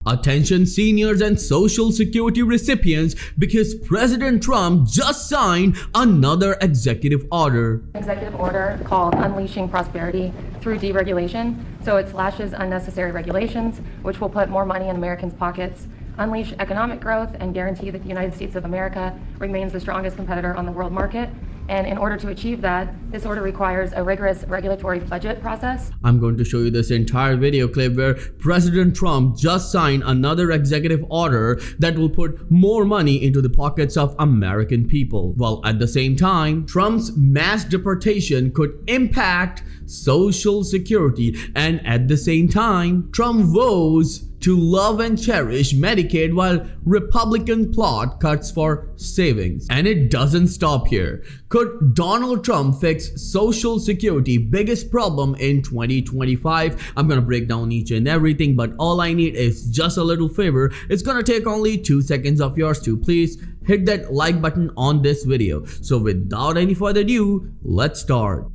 Attention seniors and Social Security recipients, because President Trump just signed another executive order. Executive order called Unleashing Prosperity Through Deregulation. So it slashes unnecessary regulations, which will put more money in Americans' pockets, unleash economic growth, and guarantee that the United States of America remains the strongest competitor on the world market. And in order to achieve that, this order requires a rigorous regulatory budget process. I'm going to show you this entire video clip where President Trump just signed another executive order that will put more money into the pockets of American people. While at the same time, Trump's mass deportation could impact Social Security, and at the same time, Trump vows to love and cherish Medicaid while Republican plot cuts for savings. And it doesn't stop here. Could Donald Trump fix Social Security biggest problem in 2025? I'm gonna break down each and everything, but all I need is just a little favor. It's gonna take only 2 seconds of yours to please hit that like button on this video. So without any further ado, let's start.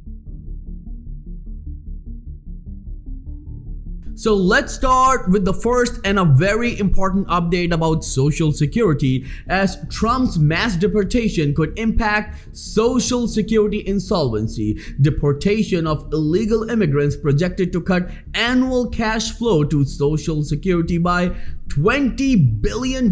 So let's start with the first and a very important update about Social Security, as Trump's mass deportation could impact Social Security insolvency. Deportation of illegal immigrants projected to cut annual cash flow to Social Security by $20 billion,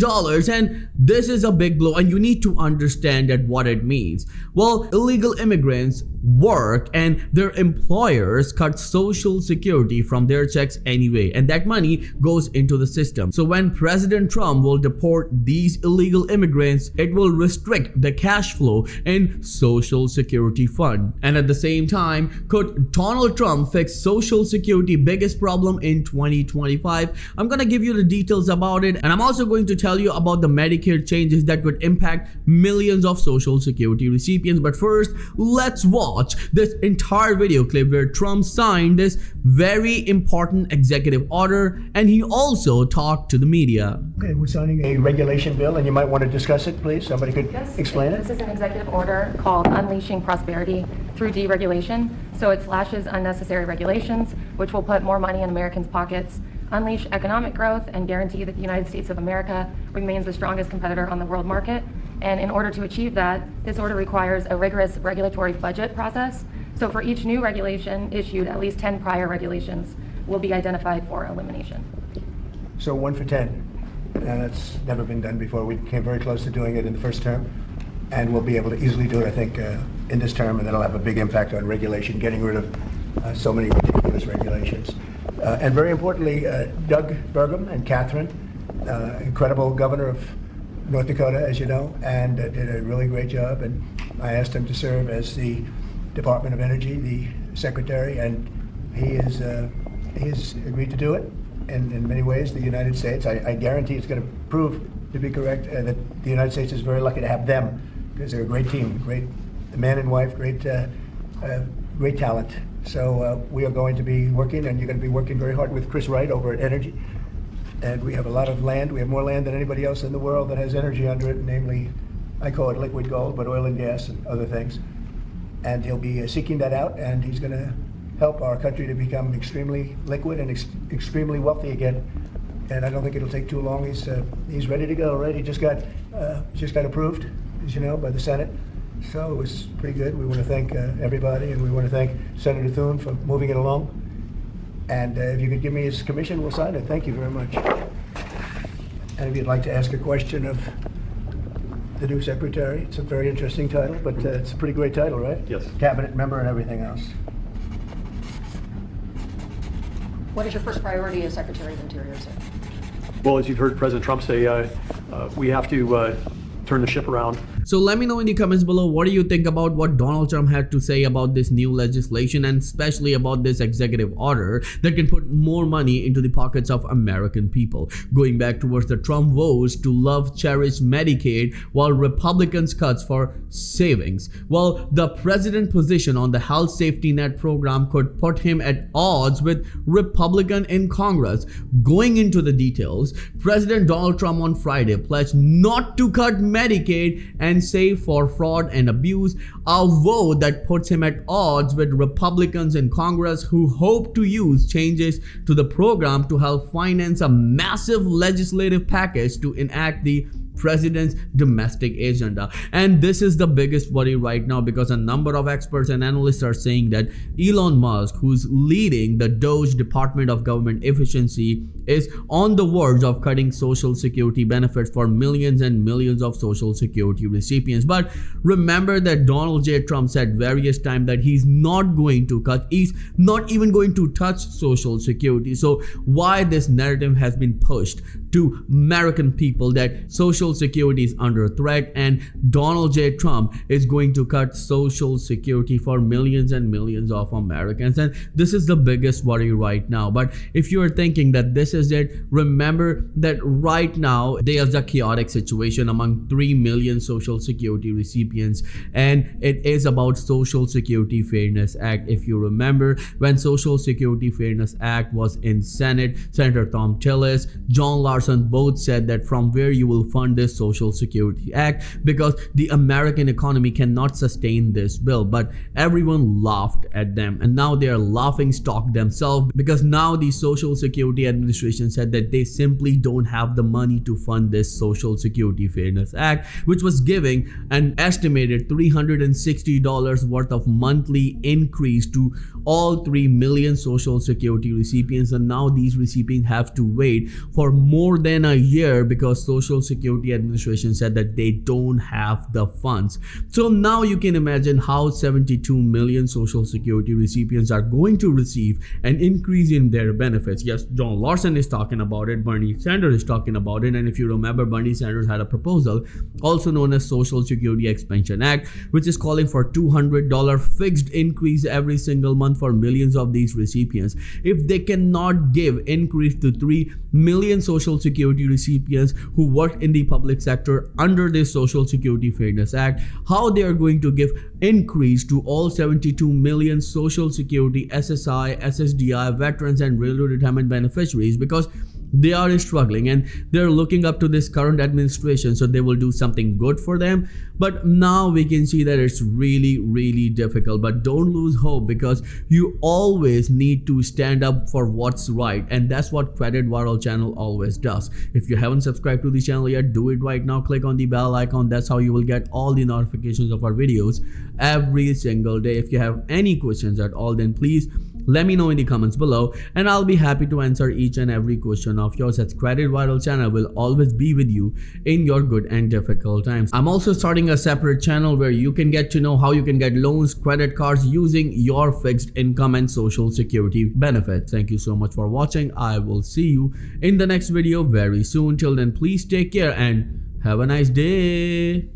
and this is a big blow, and you need to understand that what it means. Well, illegal immigrants work and their employers cut Social Security from their checks anyway, and that money goes into the system. So when President Trump will deport these illegal immigrants, it will restrict the cash flow in Social Security fund. And at the same time, could Donald Trump fix Social Security biggest problem in 2025? I'm gonna give you the details about it, and I'm also going to tell you about the Medicaid changes that could impact millions of Social Security recipients. But first, let's watch this entire video clip where Trump signed this very important executive order, and he also talked to the media. Okay, we're signing a regulation bill, and you might want to discuss it, please. Somebody could explain it. This is an executive order called Unleashing Prosperity Through Deregulation. So it slashes unnecessary regulations, which will put more money in Americans' pockets, unleash economic growth, and guarantee that the United States of America remains the strongest competitor on the world market. And in order to achieve that, this order requires a rigorous regulatory budget process. So for each new regulation issued, at least 10 prior regulations will be identified for elimination. So 1 for 10. That's never been done before. We came very close to doing it in the first term, and we'll be able to easily do it, I think, in this term, and that'll have a big impact on regulation, getting rid of so many ridiculous regulations. And very importantly, Doug Burgum and Catherine, incredible governor of North Dakota, as you know, and did a really great job. And I asked him to serve as the Department of Energy, the secretary, and he has agreed to do it. And in many ways, the United States, I guarantee it's going to prove to be correct, that the United States is very lucky to have them, because they're a great team, great man and wife, great talent. So we are going to be working, and you're going to be working very hard with Chris Wright over at Energy. And we have a lot of land. We have more land than anybody else in the world that has energy under it, namely, I call it liquid gold, but oil and gas and other things. And he'll be seeking that out, and he's going to help our country to become extremely liquid and extremely wealthy again. And I don't think it'll take too long. He's ready to go. Right? He just got approved, as you know, by the Senate. So it was pretty good. We want to thank everybody, and we want to thank Senator Thune for moving it along. And if you could give me his commission, we'll sign it. Thank you very much. And if you'd like to ask a question of the new secretary, it's a very interesting title, but it's a pretty great title, right? Yes. Cabinet member and everything else. What is your first priority as Secretary of Interior, sir? Well, as you've heard President Trump say, we have to turn the ship around. So let me know in the comments below, what do you think about what Donald Trump had to say about this new legislation, and especially about this executive order that can put more money into the pockets of American people. Going back towards the Trump vows to love, cherish Medicaid while Republicans cuts for savings. Well, the president position on the health safety net program could put him at odds with Republican in Congress. Going into the details, President Donald Trump on Friday pledged not to cut Medicaid and and save for fraud and abuse, a vote that puts him at odds with Republicans in Congress who hope to use changes to the program to help finance a massive legislative package to enact the president's domestic agenda. And this is the biggest worry right now, because a number of experts and analysts are saying that Elon Musk, who's leading the DOGE Department of Government Efficiency, is on the verge of cutting Social Security benefits for millions and millions of Social Security recipients. But remember that Donald J. Trump said various times that he's not going to cut, he's not even going to touch Social Security. So why this narrative has been pushed to American people that Social Security is under threat and Donald J. Trump is going to cut Social Security for millions and millions of Americans. And this is the biggest worry right now. But if you are thinking that this is it, remember that right now there's a chaotic situation among 3 million Social Security recipients, and it is about Social Security Fairness Act. If you remember, when Social Security Fairness Act was in Senate, Senator Tom Tillis, John Larson both said that from where you will fund this Social Security Act, because the American economy cannot sustain this bill. But everyone laughed at them, and now they are laughing stock themselves, because now the Social Security Administration said that they simply don't have the money to fund this Social Security Fairness Act, which was giving an estimated $360 worth of monthly increase to all 3 million Social Security recipients. And now these recipients have to wait for more than a year because Social Security Administration said that they don't have the funds. So now you can imagine how 72 million Social Security recipients are going to receive an increase in their benefits. Yes, John Larson is talking about it, Bernie Sanders is talking about it, and if you remember, Bernie Sanders had a proposal also known as Social Security Expansion Act, which is calling for $200 fixed increase every single month for millions of these recipients. If they cannot give increase to 3 million Social Security recipients who work in the public sector under this Social Security Fairness Act, how they are going to give increase to all 72 million Social Security SSI, SSDI, veterans and railroad retirement beneficiaries, because they are struggling and they're looking up to this current administration so they will do something good for them. But now we can see that it's really difficult. But don't lose hope, because you always need to stand up for what's right, and that's what Credit Viral channel always does. If you haven't subscribed to the channel yet, do it right now. Click on the bell icon. That's how you will get all the notifications of our videos every single day. If you have any questions at all, then please let me know in the comments below, and I'll be happy to answer each and every question of yours. As Credit Viral channel will always be with you in your good and difficult times. I'm also starting a separate channel where you can get to know how you can get loans, credit cards using your fixed income and Social Security benefits. Thank you so much for watching. I will see you in the next video very soon. Till then, please take care and have a nice day.